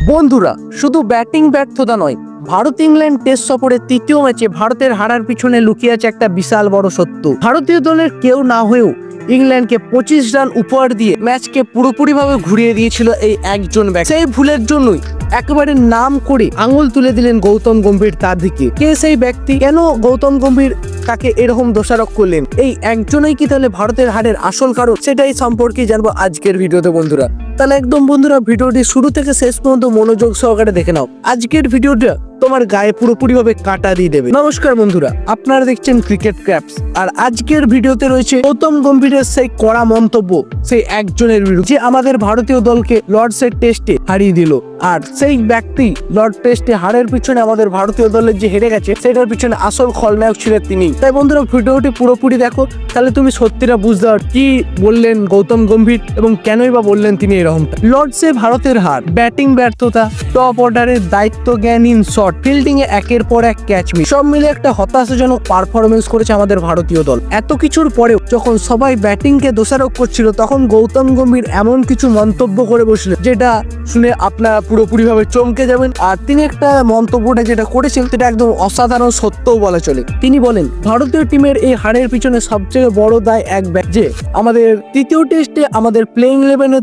বন্ধুরা, শুধু ব্যাটিং ব্যর্থতা নয়, ভারত ইংল্যান্ড টেস্ট সফরের তৃতীয় ম্যাচে ভারতের হারার পিছনে লুকিয়ে আছে একটা বিশাল বড় সত্য। ভারতীয় দলের কেউ না হয়েও ইংল্যান্ডকে 25 রান উপহার দিয়ে ম্যাচকে পুরোপুরিভাবে ঘুরিয়ে দিয়েছিল এই একজন ব্যক্তি। সেই ভুলের জন্যই একেবারে নাম করে আঙুল তুলে দিলেন গৌতম গম্ভীর তার দিকে। কে সেই ব্যক্তি, কেন গৌতম গম্ভীর তাকে এরকম দোষারোপ করলেন? এই একজনই কি তাহলে ভারতের হারের আসল কারণ? সেটাই সম্পর্কে জানবো আজকের ভিডিওতে বন্ধুরা। তাহলে একদম বন্ধুরা ভিডিওটি শুরু থেকে শেষ পর্যন্ত মনোযোগ সহকারে দেখে নাও। আজকের ভিডিওটা তোমার গায়ে পুরোপুরিভাবে কাটা দিয়ে দেবে। নমস্কার বন্ধুরা, আপনারা দেখছেন ক্রিকেট ক্র্যাপস। আর আজকের ভিডিওতে রয়েছে গৌতম গম্ভীরের সেই কড়া মন্তব্য সেই একজনের বিরুদ্ধে, যে আমাদের ভারতীয় দলকে লর্ডসের টেস্টে হারিয়ে দিল। আর সেই ব্যক্তি লর্ড টেস্টে হারের পিছনে, আমাদের ভারতীয় দলের যে হেরে গেছে সেটার পিছনে আসল খলনায়ক ছিলেন তিনি। তাই বন্ধুরা ভিডিওটি পুরোপুরি দেখো, তাহলে তুমি সত্যিটা বুঝতে পারো কি বললেন গৌতম গম্ভীর এবং কেনই বা বললেন তিনি এরকমটা। লর্ডসে ভারতের হার, ব্যাটিং ব্যর্থতা, টপ অর্ডারের দায়িত্ব জ্ঞানহীন শট, ফিল্ডিং এ একের পর এক ক্যাচ মিস, সব মিলে একটা হতাশাজনক পারফরমেন্স করেছে আমাদের ভারতীয় দল। এত কিছুর পরেও যখন সবাই ব্যাটিং কে দোষারোপ করছিল, তখন গৌতম গম্ভীর এমন কিছু মন্তব্য করে বসলেন যেটা শুনে আপনারা পুরোপুরি ভাবে চমকে যাবেন। আর তিনি একটা মন্তব্যটা যেটা করেছেন সেটা একদম অসাধারণ সত্যও বলা চলে। তিনি বলেন, ভারতীয় টিমের এই হারের পিছনে সবচেয়ে বড় দায় এক ব্যক্তি, যে আমাদের তৃতীয় টেস্টে আমাদের প্লেইং ইলেভেনে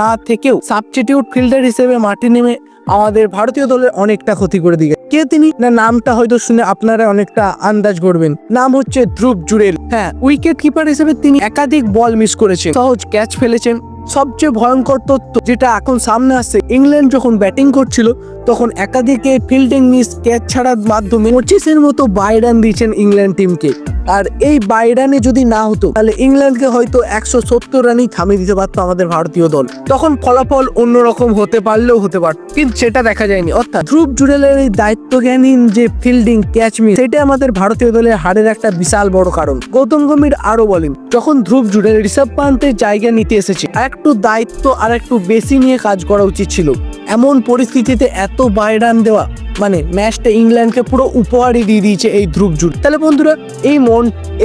না থেকেও সাবস্টিটিউট ফিল্ডার হিসেবে মাঠে নেমে আমাদের ভারতীয় দলের অনেকটা ক্ষতি করে দিয়ে। কে তিনি? না, নামটা হয়তো শুনে আপনারা অনেকটা আন্দাজ করবেন। নাম হচ্ছে ধ্রুব জুরেল। হ্যাঁ, উইকেট কিপার হিসেবে তিনি একাধিক বল মিস করেছেন, সহজ ক্যাচ ফেলেছেন। সবচেয়ে ভয়ঙ্কর তথ্য যেটা এখন সামনে আসছে, ইংল্যান্ড যখন ব্যাটিং করছিল তখন একাধিক ফিল্ডিং মিস, ক্যাচ ছাড়ার মাধ্যমে 25-এর মতো বাই রান দিয়েছেন ইংল্যান্ড টিমকে। আর এই বাই রানে যদি না হতো তাহলে ইংল্যান্ডকে হয়তো 170 রানই থামিয়ে দিতে পারতো আমাদের ভারতীয় দল। তখন ফলাফল অন্যরকম হতে পারলেও হতে পারত, কিন্তু সেটা দেখা যায়নি। অর্থাৎ ধ্রুব জুরেলের এই দায়িত্বজ্ঞানহীন যে ফিল্ডিং, ক্যাচ মিস, সেটা আমাদের ভারতীয় দলের হারের একটা বিশাল বড় কারণ। গৌতম গম্ভীর আরো বলেন, যখন ধ্রুব জুরেল ঋষভ পান্তের জায়গা নিতে এসেছে, আর একটু দায়িত্ব আর একটু বেশি নিয়ে কাজ করা উচিত ছিল। এমন পরিস্থিতিতে এত বাই রান দেওয়া মানে ম্যাচটা ইংল্যান্ডকে পুরো উপহারই দিয়ে দিয়েছে এই ধ্রুব জুরেল। তাহলে বন্ধুরা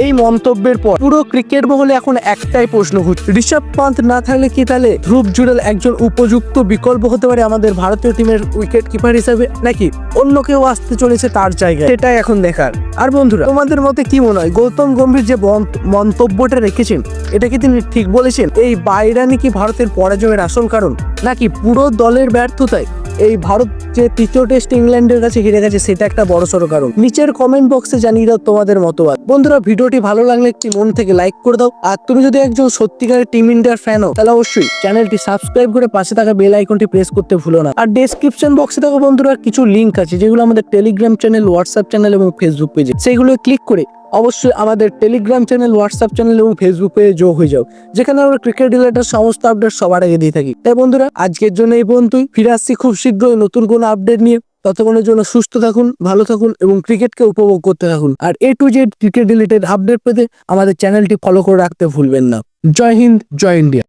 এই মন্তব্যের পর পুরো ক্রিকেট মহলে এখন একটাই প্রশ্ন ঘুরছে, ঋষভ পান্ত না থাকলে কি তাহলে ধ্রুব জুরেল একজন উপযুক্ত বিকল্প হতে পারে আমাদের ভারতীয় টিমের উইকেট কিপার হিসেবে, নাকি অন্য কেউ আসতে চলেছে তার জায়গায়? সেটাই এখন দেখার। আর বন্ধুরা, তোমাদের মতে কি মনে হয়, গৌতম গম্ভীর যে মন্তব্যটা রেখেছেন এটা কি তিনি ঠিক বলেছেন? এই বাইরানি কি ভারতের পরাজয়ের আসল কারণ, নাকি পুরো দলের ব্যর্থতায় এই ভারত যে তৃতীয় টেস্ট ইংল্যান্ডের কাছে হেরে গেছে সেটা একটা বড়সড় কারণ? নিচের কমেন্ট বক্সে জানিয়ে দাও তোমাদের মতবাদ। বন্ধুরা, ভিডিওটি ভালো লাগলে একটি মন থেকে লাইক করে দাও। আর তুমি যদি একজন সত্যিকারের টিম ইন্ডিয়ার ফ্যান হও তাহলে অবশ্যই চ্যানেলটি সাবস্ক্রাইব করে পাশে থাকা বেল আইকনটি প্রেস করতে ভুলো না। আর ডেসক্রিপশন বক্সে দেখো বন্ধুরা কিছু লিঙ্ক আছে, যেগুলো আমাদের টেলিগ্রাম চ্যানেল, হোয়াটসঅ্যাপ চ্যানেল এবং ফেসবুক পেজে, সেইগুলো ক্লিক করে অবশ্যই আমাদের টেলিগ্রাম চ্যানেল, হোয়াটসঅ্যাপ চ্যানেল এবং ফেসবুক পেজে যোগ হয়ে যাও, যেখানে আমরা ক্রিকেট রিলেটেড সমস্ত আপডেট সবার আগে দিয়ে থাকি। তাই বন্ধুরা, আজকের জন্য এই পর্যন্তই। ফিরে আসছি খুব শীঘ্রই নতুন কোনো আপডেট নিয়ে। ততক্ষণের জন্য সুস্থ থাকুন, ভালো থাকুন এবং ক্রিকেটকে উপভোগ করতে থাকুন। আর A to Z cricket related update পেতে আমাদের চ্যানেলটি ফলো করে রাখতে ভুলবেন না। জয় হিন্দ, জয় ইন্ডিয়া।